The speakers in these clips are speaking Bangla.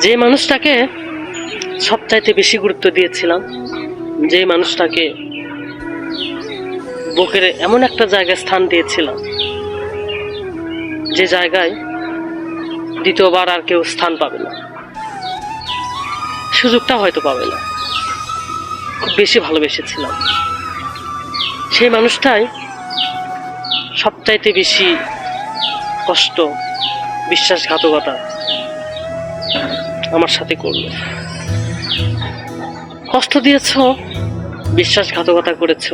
যে মানুষটাকে সবচাইতে বেশি গুরুত্ব দিয়েছিলাম, যে মানুষটাকে বুকের এমন একটা জায়গায় স্থান দিয়েছিলাম, যে জায়গায় দ্বিতীয়বার আর কেউ স্থান পাবে না, সুযোগটা হয়তো পাবে না, খুব বেশি ভালোবেসেছিলাম, সেই মানুষটাই সবচাইতে বেশি কষ্ট, বিশ্বাসঘাতকতা আমার সাথে করলো। কষ্ট দিয়েছ, বিশ্বাসঘাতকতা করেছ,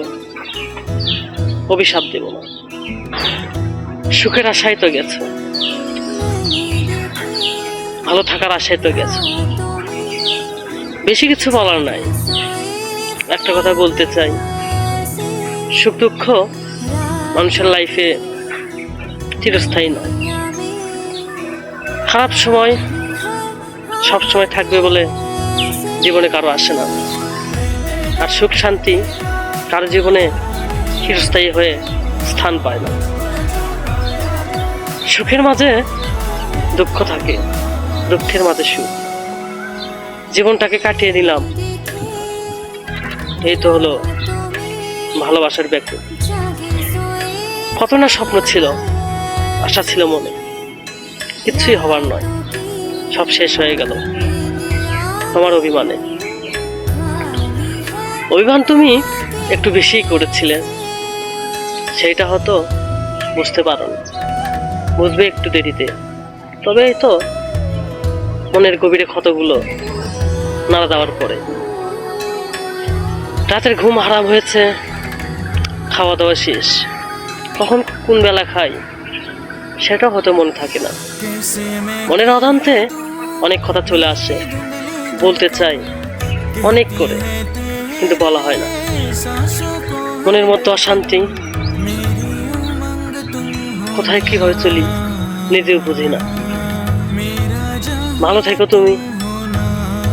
অভিশাপ দেব না। সুখের আশায় তো গেছ, ভালো থাকার আশায় তো গেছ। বেশি কিছু বলার নাই, একটা কথা বলতে চাই, সুখ দুঃখ মানুষের লাইফে চিরস্থায়ী নয়। খারাপ সময় সব সময় থাকবে বলে জীবনে কারো আসে না, আর সুখ শান্তি কারো জীবনে চিরস্থায়ী হয়ে স্থান পায় না। সুখের মাঝে দুঃখ থাকে, দুঃখের মাঝে সুখ। জীবনটাকে কাটিয়ে নিলাম, এই তো হলো ভালোবাসার ব্যাখ্যা। কত না স্বপ্ন ছিল, আশা ছিল মনে, কিচ্ছুই হবার নয়, সব শেষ হয়ে গেল তোমার অভিমানে। অভিমান তুমি একটু বেশিই করেছিলে, সেইটা হয়তো বুঝতে পারো না, বুঝবে একটু দেরিতে। তবে এই তো মনের গভীরে ক্ষতগুলো নাড়া দেওয়ার পরে। রাতের ঘুম হারাম হয়েছে, খাওয়া দাওয়া শেষ, কখন কোন বেলা খাই সেটা হয়তো মনে থাকে না। মনের অজান্তে অনেক কথা চলে আসে, বলতে চাই অনেক করে, কিন্তু বলা হয় না। মনের মধ্যে অশান্তি, কোথায় কিভাবে চলি নিজেও বুঝি না। ভালো থেকো তুমি,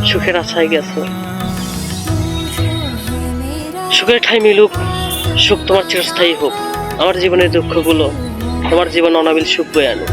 সুখের আশায় গেছো। সুখের ঠাঁই মিলুক, সুখ তোমার চিরস্থায়ী হোক। আমার জীবনের দুঃখগুলো তোমার জীবন অনাবিল সুখ বয়ে আনুক।